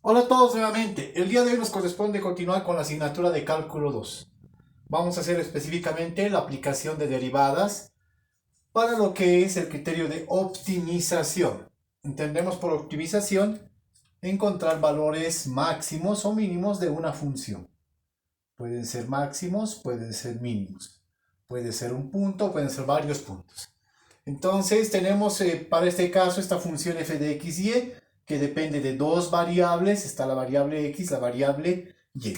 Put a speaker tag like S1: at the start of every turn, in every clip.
S1: Hola a todos nuevamente. El día de hoy nos corresponde continuar con la asignatura de cálculo 2. Vamos a hacer específicamente la aplicación de derivadas para lo que es el criterio de optimización. Entendemos por optimización encontrar valores máximos o mínimos de una función. Pueden ser máximos, pueden ser mínimos. Puede ser un punto, pueden ser varios puntos. Entonces tenemos para este caso esta función f de x y que depende de dos variables. Está la variable x, la variable y.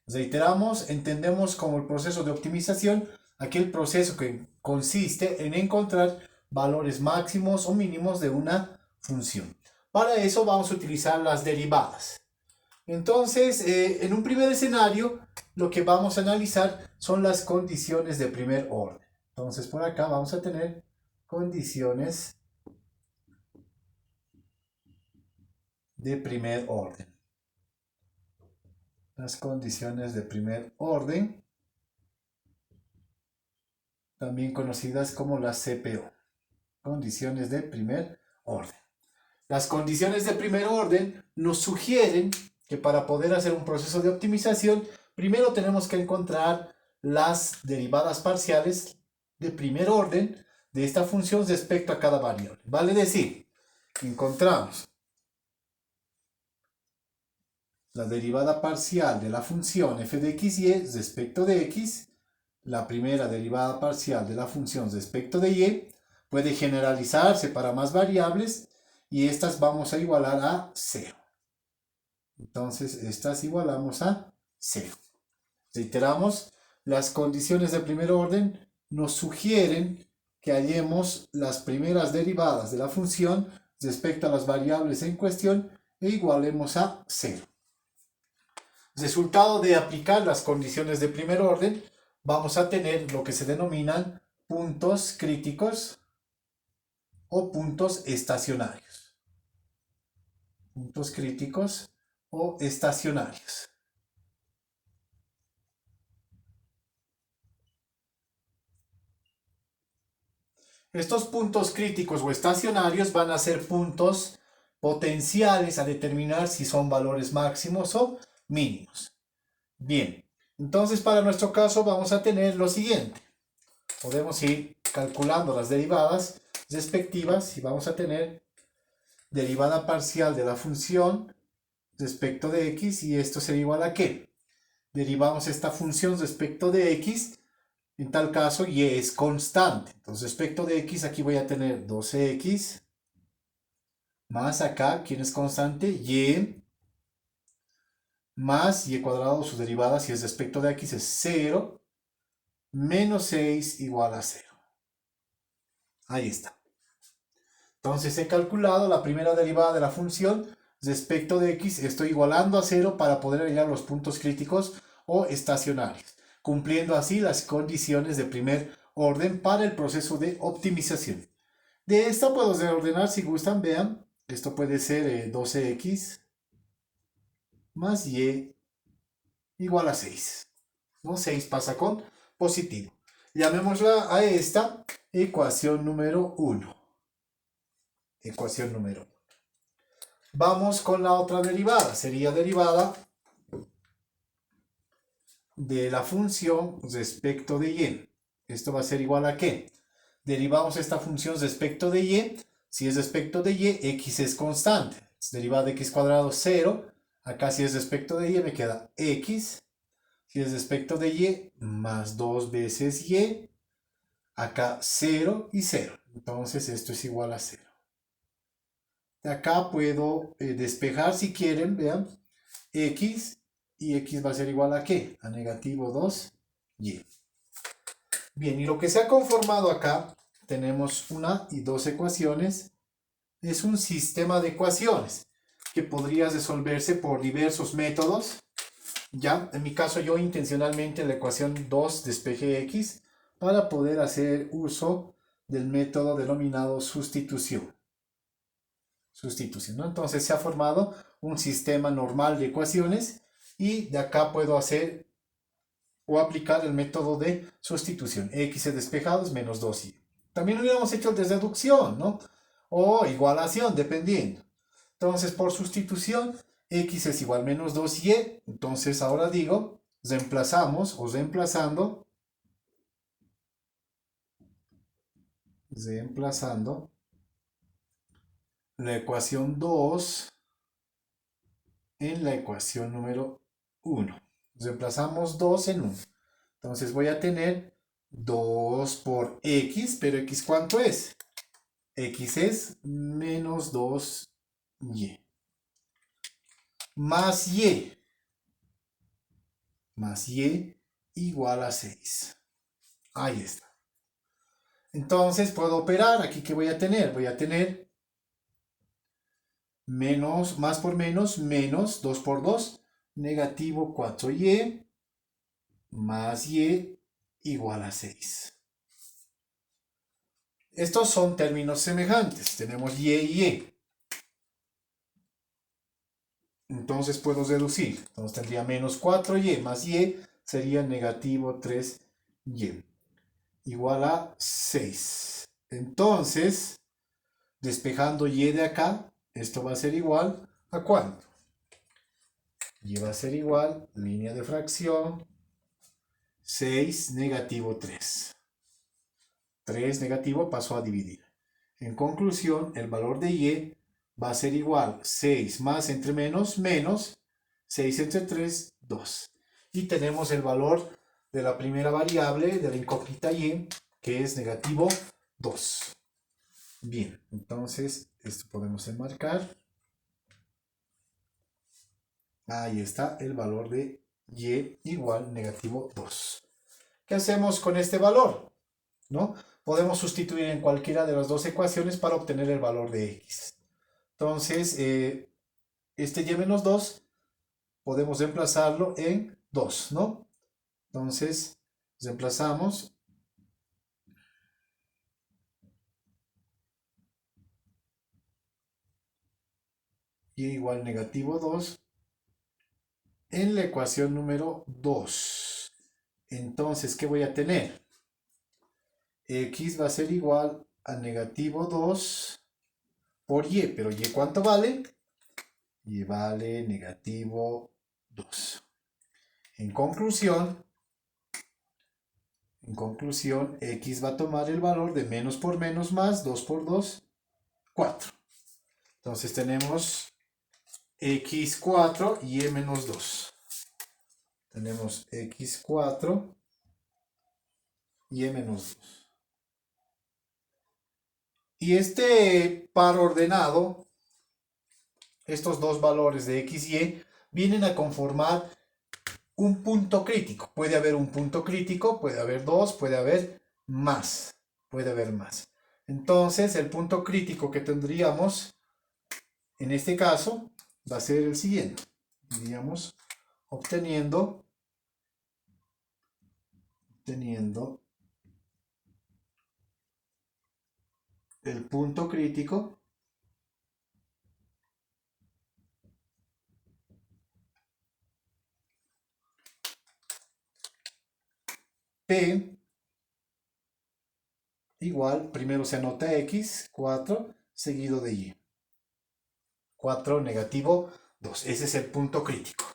S1: Reiteramos, entendemos como el proceso de optimización aquel proceso que consiste en encontrar valores máximos o mínimos de una función. Para eso vamos a utilizar las derivadas. Entonces, en un primer escenario, lo que vamos a analizar son las condiciones de primer orden. Entonces, por acá vamos a tener condiciones de primer orden. Las condiciones de primer orden, también conocidas como las CPO. Condiciones de primer orden. Las condiciones de primer orden nos sugieren que para poder hacer un proceso de optimización, primero tenemos que encontrar las derivadas parciales de primer orden de esta función respecto a cada variable. Vale decir, encontramos la derivada parcial de la función f de x y respecto de x, la primera derivada parcial de la función respecto de y, puede generalizarse para más variables y estas vamos a igualar a 0. Entonces, estas igualamos a 0. Reiteramos, las condiciones de primer orden nos sugieren que hallemos las primeras derivadas de la función respecto a las variables en cuestión e igualemos a 0. Resultado de aplicar las condiciones de primer orden, vamos a tener lo que se denominan puntos críticos o puntos estacionarios. Puntos críticos o estacionarios. Estos puntos críticos o estacionarios van a ser puntos potenciales a determinar si son valores máximos o mínimos. Bien, entonces para nuestro caso vamos a tener lo siguiente. Podemos ir calculando las derivadas respectivas y vamos a tener derivada parcial de la función respecto de x y esto será igual a ¿qué? Derivamos esta función respecto de x, en tal caso y es constante. Entonces respecto de x aquí voy a tener 12x más acá, ¿quién es constante? Y más y cuadrado, su derivada si es respecto de x es 0, menos 6 igual a 0. Ahí está. Entonces he calculado la primera derivada de la función respecto de x, estoy igualando a 0 para poder hallar los puntos críticos o estacionarios, cumpliendo así las condiciones de primer orden para el proceso de optimización. De esta puedo reordenar si gustan, vean, esto puede ser 12x más y igual a 6. ¿No? 6 pasa con positivo. Llamémosla a esta ecuación número 1. Ecuación número 1. Vamos con la otra derivada. Sería derivada de la función respecto de y. Esto va a ser igual a ¿qué? Derivamos esta función respecto de y. Si es respecto de y, x es constante. Derivada de x cuadrado 0. Acá si es respecto de y me queda x. Si es respecto de y, más 2 veces y. Acá 0 y 0. Entonces esto es igual a 0. De acá puedo despejar si quieren, vean. X y x va a ser igual a ¿qué? A negativo 2y. Bien, y lo que se ha conformado acá, tenemos una y dos ecuaciones. Es un sistema de ecuaciones que podría resolverse por diversos métodos. Ya, en mi caso yo intencionalmente en la ecuación 2 despejé x para poder hacer uso del método denominado sustitución. ¿No? Entonces se ha formado un sistema normal de ecuaciones y de acá puedo hacer o aplicar el método de sustitución. X despejados menos 2y. También hubiéramos hecho el de reducción, ¿no? O igualación, dependiendo. Entonces, por sustitución, X es igual a menos 2y. Entonces ahora digo, reemplazamos o reemplazando la ecuación 2 en la ecuación número 1. Reemplazamos 2 en 1. Entonces voy a tener 2 por x, pero x ¿cuánto es? X es menos 2y. Más y igual a 6. Ahí está. Entonces puedo operar. Aquí, ¿qué voy a tener? Voy a tener menos, más por menos, menos 2 por 2, negativo 4y, más y igual a 6. Estos son términos semejantes. Tenemos y y. Entonces puedo reducir. Entonces tendría menos 4y más y sería negativo 3y. Igual a 6. Entonces, despejando y de acá, esto va a ser igual a ¿cuánto? Y va a ser igual, línea de fracción, 6 negativo 3. 3 negativo pasó a dividir. En conclusión, el valor de y va a ser igual 6 más entre menos, menos 6 entre 3, 2. Y tenemos el valor de la primera variable de la incógnita y, que es negativo 2. Bien, entonces esto podemos enmarcar. Ahí está el valor de y igual negativo 2. ¿Qué hacemos con este valor? ¿No? Podemos sustituir en cualquiera de las dos ecuaciones para obtener el valor de x. Entonces, este y menos 2 podemos reemplazarlo en 2, ¿no? Entonces, reemplazamos y igual negativo 2 en la ecuación número 2. Entonces, ¿qué voy a tener? X va a ser igual a negativo 2 por y, pero y ¿cuánto vale? Y vale negativo 2. En conclusión, x va a tomar el valor de menos por menos más, 2 por 2, 4. Entonces tenemos x4 y y menos 2. Tenemos x4 y y menos 2. Y este par ordenado, estos dos valores de x y y, vienen a conformar un punto crítico. Puede haber un punto crítico, puede haber dos, puede haber más. Puede haber más. Entonces, el punto crítico que tendríamos en este caso va a ser el siguiente. Diríamos, obteniendo el punto crítico P igual, primero se anota x, 4, seguido de y. 4 negativo 2. Ese es el punto crítico.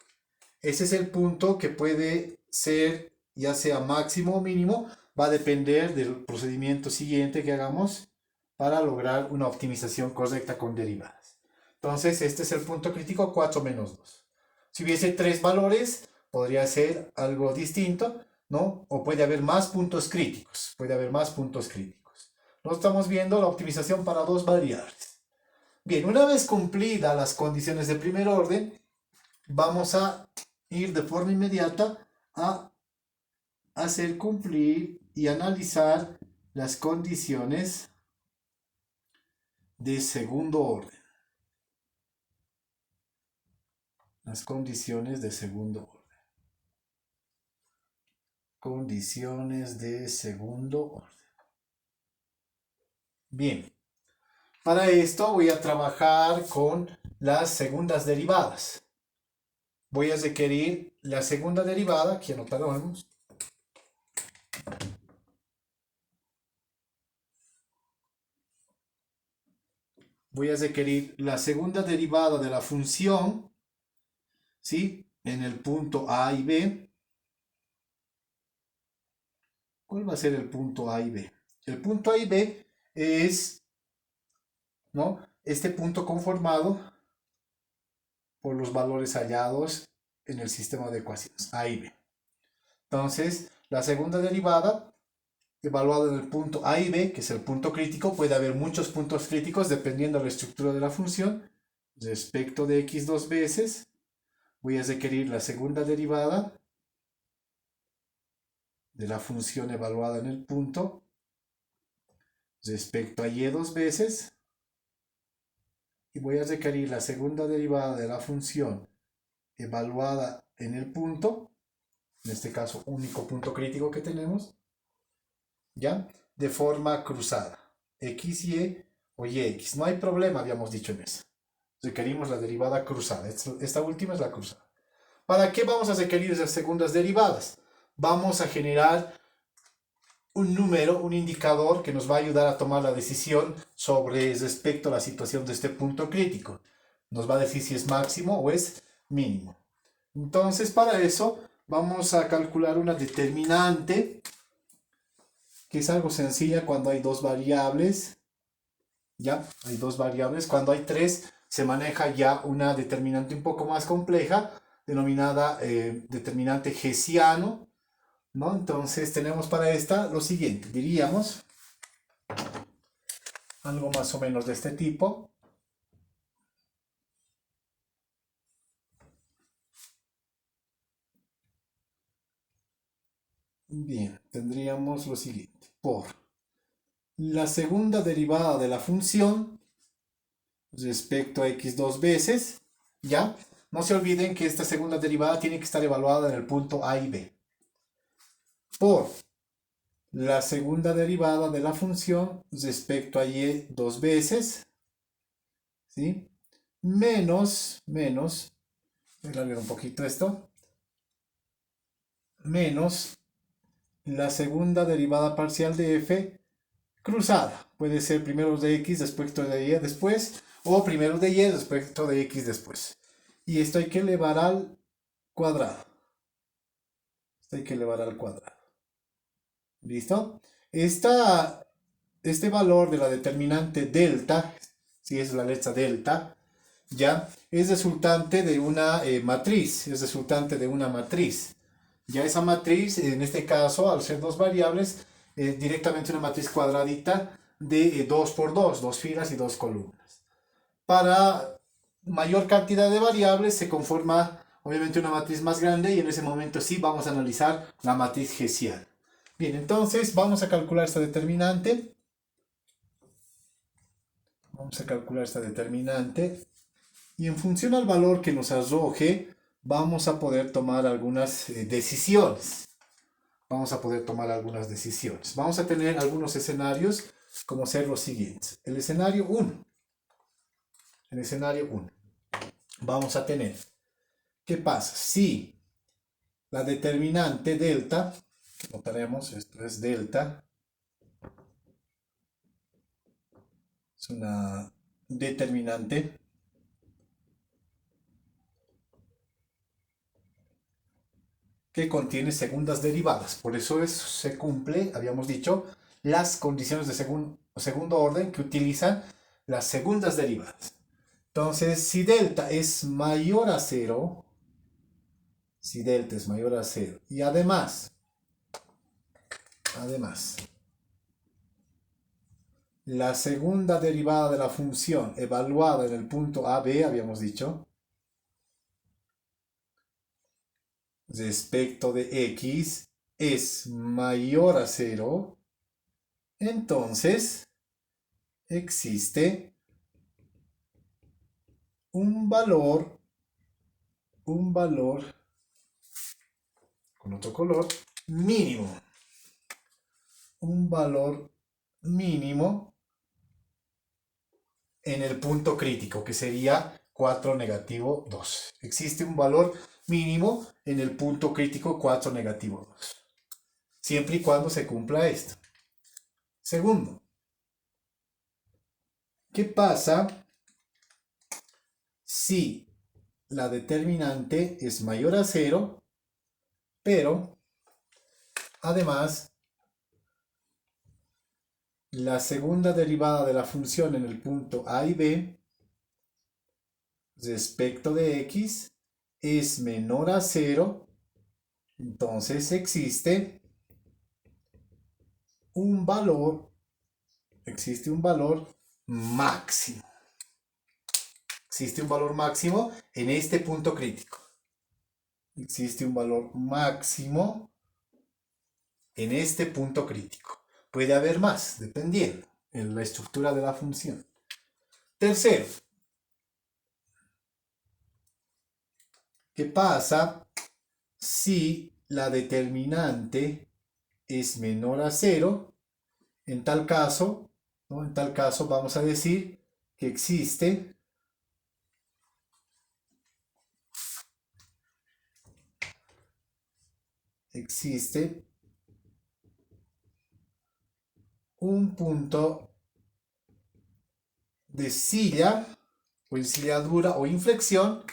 S1: Ese es el punto que puede ser ya sea máximo o mínimo. Va a depender del procedimiento siguiente que hagamos para lograr una optimización correcta con derivadas. Entonces, este es el punto crítico 4 menos 2. Si hubiese tres valores, podría ser algo distinto, ¿no? O puede haber más puntos críticos. Puede haber más puntos críticos. No estamos viendo la optimización para dos variables. Bien, una vez cumplidas las condiciones de primer orden, vamos a ir de forma inmediata a hacer cumplir y analizar las condiciones de segundo orden. Las condiciones de segundo orden. Condiciones de segundo orden. Bien, para esto voy a trabajar con las segundas derivadas. Voy a requerir la segunda derivada, que anotaremos. Voy a requerir la segunda derivada de la función ¿sí? En el punto A y B. ¿Cuál va a ser el punto A y B? El punto A y B es, ¿no?, este punto conformado por los valores hallados en el sistema de ecuaciones A y B. Entonces, la segunda derivada, evaluada en el punto A y B, que es el punto crítico, puede haber muchos puntos críticos dependiendo de la estructura de la función. Respecto de x dos veces, voy a requerir la segunda derivada de la función evaluada en el punto respecto a y dos veces, y voy a requerir la segunda derivada de la función evaluada en el punto, en este caso único punto crítico que tenemos, ¿ya? De forma cruzada, xy o yx. No hay problema, habíamos dicho en eso. Requerimos la derivada cruzada. Esta última es la cruzada. ¿Para qué vamos a requerir esas segundas derivadas? Vamos a generar un número, un indicador que nos va a ayudar a tomar la decisión sobre respecto a la situación de este punto crítico. Nos va a decir si es máximo o es mínimo. Entonces, para eso vamos a calcular una determinante, que es algo sencilla cuando hay dos variables. Ya, hay dos variables. Cuando hay tres, se maneja ya una determinante un poco más compleja, denominada determinante hessiano, ¿no? Entonces tenemos para esta lo siguiente, diríamos algo más o menos de este tipo. Bien, tendríamos lo siguiente, por la segunda derivada de la función respecto a x dos veces, ¿ya? No se olviden que esta segunda derivada tiene que estar evaluada en el punto A y B. Por la segunda derivada de la función respecto a y dos veces, ¿sí? Menos, voy a alargar un poquito esto, menos la segunda derivada parcial de f cruzada. Puede ser primero de x respecto de y después, o primero de y respecto de x después. Y esto hay que elevar al cuadrado. Esto hay que elevar al cuadrado. ¿Listo? Este valor de la determinante delta, si es la letra delta, ya es resultante de una matriz, es resultante de una matriz. Ya esa matriz, en este caso, al ser dos variables, es directamente una matriz cuadradita de 2 por 2, dos filas y dos columnas. Para mayor cantidad de variables se conforma obviamente una matriz más grande, y en ese momento sí vamos a analizar la matriz hessiana. Bien, entonces vamos a calcular esta determinante. Vamos a calcular esta determinante. Y en función al valor que nos arroje, vamos a poder tomar algunas decisiones. Vamos a poder tomar algunas decisiones. Vamos a tener algunos escenarios, como ser los siguientes. El escenario 1. El escenario 1. Vamos a tener, ¿qué pasa? Si la determinante delta, notaremos, esto es delta, es una determinante que contiene segundas derivadas. Por eso se cumple, habíamos dicho, las condiciones de segundo orden que utilizan las segundas derivadas. Entonces, si delta es mayor a 0, si delta es mayor a 0, y además, la segunda derivada de la función evaluada en el punto AB, habíamos dicho, respecto de x es mayor a 0, entonces existe un valor con otro color mínimo, un valor mínimo en el punto crítico, que sería 4 negativo 2. Existe un valor mínimo en el punto crítico 4 negativo 2, siempre y cuando se cumpla esto. Segundo, ¿qué pasa si la determinante es mayor a 0, pero además la segunda derivada de la función en el punto A y B respecto de x es menor a 0, entonces existe un valor máximo. Existe un valor máximo en este punto crítico. Existe un valor máximo en este punto crítico. Puede haber más, dependiendo en la estructura de la función. Tercero, ¿qué pasa si la determinante es menor a 0? En tal caso, ¿no? En tal caso vamos a decir que existe un punto de silla o encilladura o inflexión.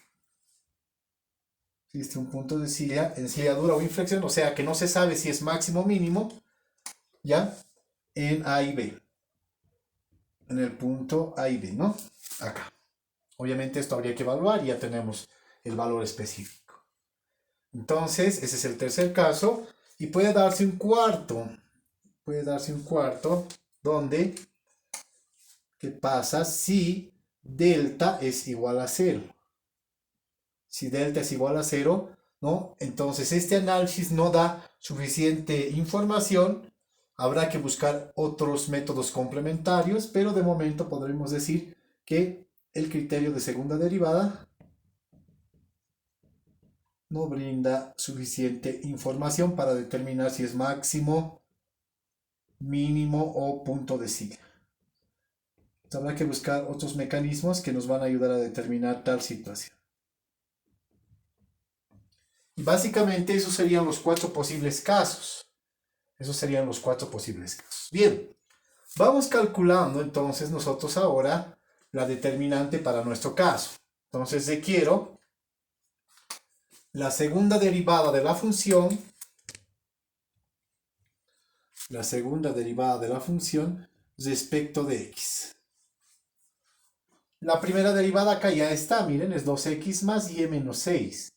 S1: Existe un punto de encilladura o inflexión, o sea que no se sabe si es máximo o mínimo, ¿ya? En A y B. En el punto A y B, ¿no? Acá. Obviamente esto habría que evaluar y ya tenemos el valor específico. Entonces, ese es el tercer caso. Y puede darse un cuarto. Puede darse un cuarto donde, ¿qué pasa si delta es igual a 0? Si delta es igual a 0, ¿no? Entonces este análisis no da suficiente información. Habrá que buscar otros métodos complementarios, pero de momento podremos decir que el criterio de segunda derivada no brinda suficiente información para determinar si es máximo, mínimo o punto de silla. Habrá que buscar otros mecanismos que nos van a ayudar a determinar tal situación. Y básicamente esos serían los 4 posibles casos. Esos serían los 4 posibles casos. Bien, vamos calculando entonces nosotros ahora la determinante para nuestro caso. Entonces requiero la segunda derivada de la función respecto de x. La primera derivada acá ya está, miren, es 2x más y menos 6.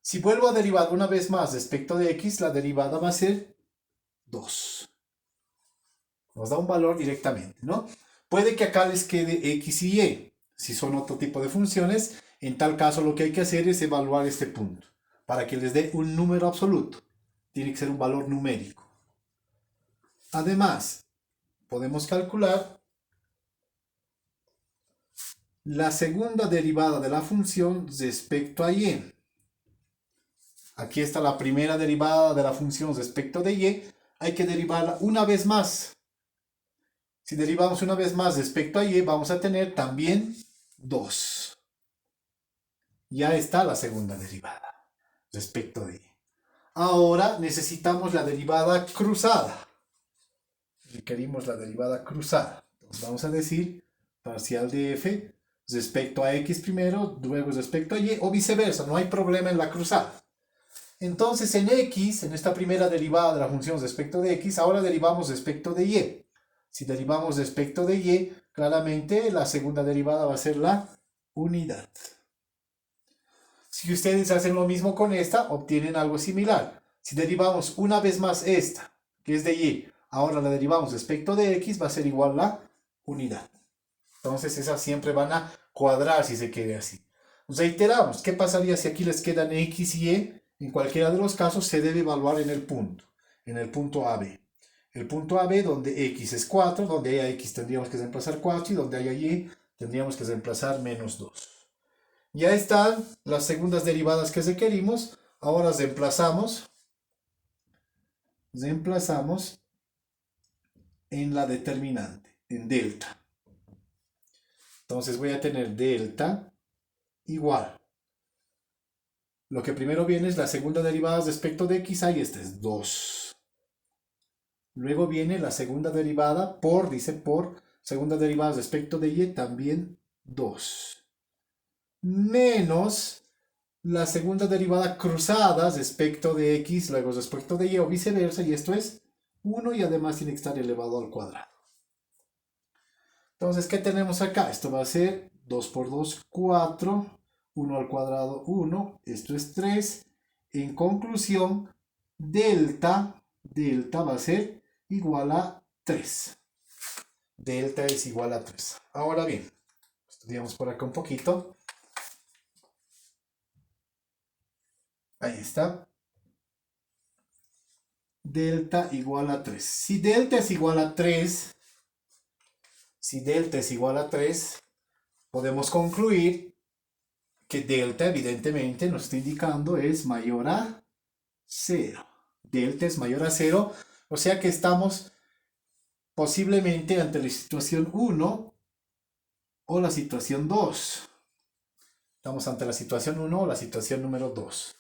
S1: Si vuelvo a derivar una vez más respecto de x, la derivada va a ser 2. Nos da un valor directamente, ¿no? Puede que acá les quede x y y. Si son otro tipo de funciones, en tal caso lo que hay que hacer es evaluar este punto para que les dé un número absoluto. Tiene que ser un valor numérico. Además, podemos calcular la segunda derivada de la función respecto a y. Aquí está la primera derivada de la función respecto de y. Hay que derivarla una vez más. Si derivamos una vez más respecto a y, vamos a tener también 2. Ya está la segunda derivada respecto de y. Ahora necesitamos la derivada cruzada. Requerimos la derivada cruzada. Entonces vamos a decir parcial de f respecto a x primero, luego respecto a y, o viceversa. No hay problema en la cruzada. Entonces en x, en esta primera derivada de la función respecto de x, ahora derivamos respecto de y. Si derivamos respecto de y, claramente la segunda derivada va a ser la unidad. Si ustedes hacen lo mismo con esta, obtienen algo similar. Si derivamos una vez más esta, que es de y, ahora la derivamos respecto de x, va a ser igual a la unidad. Entonces esas siempre van a cuadrar si se quede así. Reiteramos, ¿qué pasaría si aquí les quedan x y y? En cualquiera de los casos se debe evaluar en el punto AB. El punto AB donde x es 4, donde haya x tendríamos que reemplazar 4 y donde haya y tendríamos que reemplazar menos 2. Ya están las segundas derivadas que requerimos. Ahora reemplazamos en la determinante, en delta. Entonces voy a tener delta igual. Lo que primero viene es la segunda derivada respecto de x, ahí esta es 2. Luego viene la segunda derivada por segunda derivada respecto de y, también 2. Menos la segunda derivada cruzada respecto de x, luego respecto de y o viceversa, y esto es 1 y además tiene que estar elevado al cuadrado. Entonces, ¿qué tenemos acá? Esto va a ser 2 por 2, 4, 1 al cuadrado, 1, esto es 3. En conclusión, delta va a ser igual a 3. Delta es igual a 3. Ahora bien, estudiamos por acá un poquito. Ahí está. Delta igual a 3. Si delta es igual a 3, podemos concluir que delta evidentemente nos está indicando es mayor a 0. Delta es mayor a 0, o sea que estamos posiblemente ante la situación 1 o la situación 2. Estamos ante la situación 1 o la situación número 2.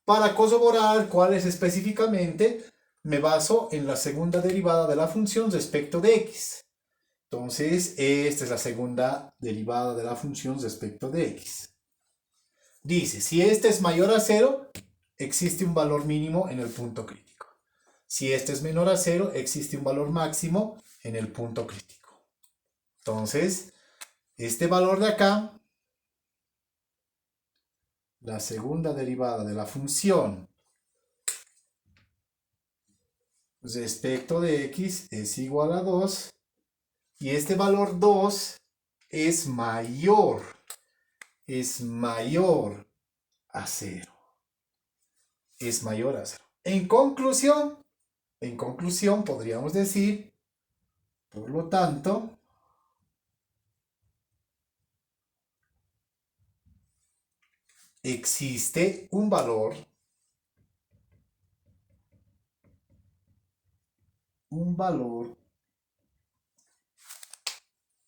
S1: Para corroborar cuál es específicamente, me baso en la segunda derivada de la función respecto de x. Entonces, esta es la segunda derivada de la función respecto de x. Dice, si este es mayor a 0, existe un valor mínimo en el punto crítico. Si este es menor a 0, existe un valor máximo en el punto crítico. Entonces, este valor de acá, la segunda derivada de la función respecto de x es igual a 2. Y este valor 2 es mayor a 0. Es mayor a 0. En conclusión, podríamos decir, por lo tanto, existe un valor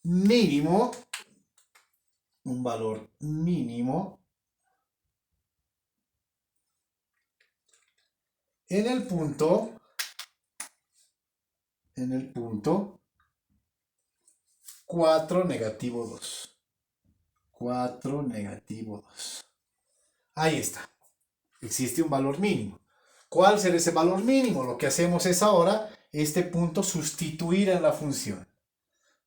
S1: mínimo, en el punto 4, negativo 2. 4, negativo 2. Ahí está. Existe un valor mínimo. ¿Cuál será ese valor mínimo? Lo que hacemos es ahora, este punto, sustituir en la función,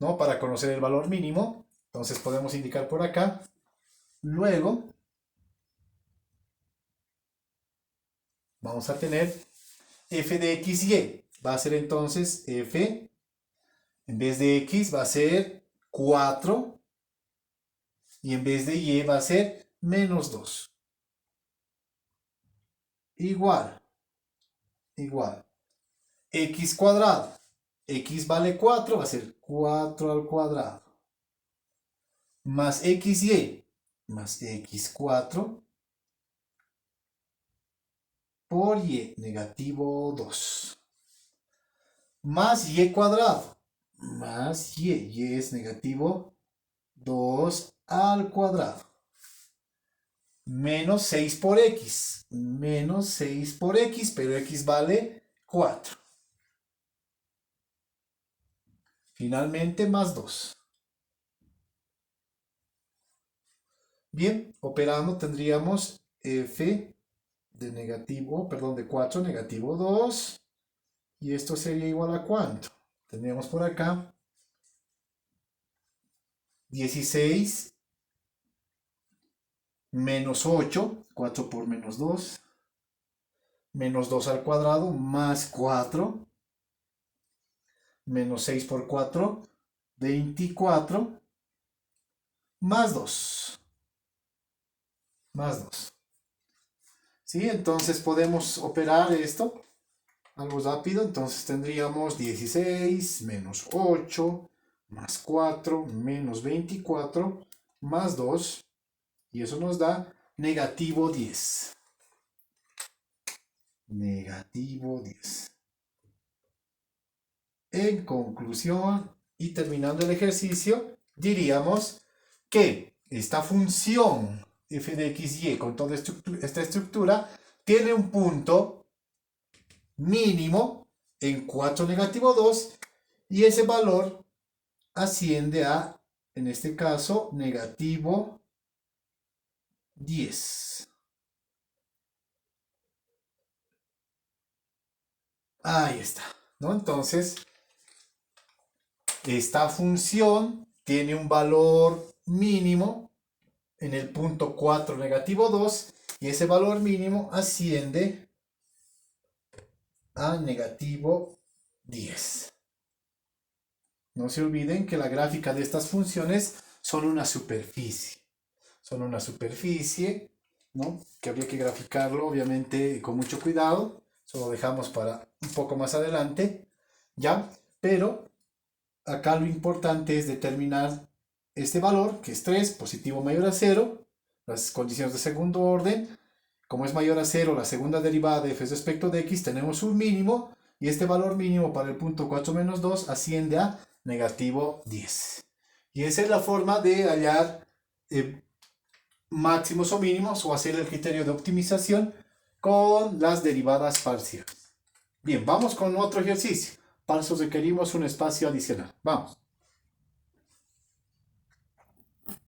S1: ¿no? Para conocer el valor mínimo. Entonces podemos indicar por acá. Luego, vamos a tener f de x, y. Va a ser entonces f, en vez de x va a ser 4. Y en vez de y va a ser menos 2. Igual. X cuadrado. X vale 4, va a ser 4 al cuadrado. Más xy, más x4 por y, negativo 2. Más y cuadrado, más y es negativo 2 al cuadrado. Menos 6 por x, pero x vale 4. Finalmente, más 2. Bien, operando tendríamos f de 4 negativo 2. Y esto sería igual a ¿cuánto? Tendríamos por acá 16 menos 8, 4 por menos 2, menos 2 al cuadrado, más 4, menos 6 por 4, 24, más 2. ¿Sí? Entonces podemos operar esto algo rápido. Entonces tendríamos 16 menos 8 más 4 menos 24 más 2. Y eso nos da negativo 10. Negativo 10. En conclusión y terminando el ejercicio, diríamos que esta función f de x, y con toda esta estructura tiene un punto mínimo en 4 negativo 2 y ese valor asciende a, en este caso, negativo 10. Ahí está, ¿no? Entonces, esta función tiene un valor mínimo en el punto 4 negativo 2 y ese valor mínimo asciende a negativo 10. No se olviden que la gráfica de estas funciones son una superficie. Son una superficie, ¿no? Que habría que graficarlo, obviamente, con mucho cuidado. Eso lo dejamos para un poco más adelante, ¿ya? Pero acá lo importante es determinar este valor, que es 3, positivo mayor a 0, las condiciones de segundo orden. Como es mayor a 0 la segunda derivada de f respecto de x, tenemos un mínimo, y este valor mínimo para el punto 4 menos 2 asciende a negativo 10. Y esa es la forma de hallar máximos o mínimos o hacer el criterio de optimización con las derivadas parciales. Bien, vamos con otro ejercicio. Para eso requerimos un espacio adicional. Vamos.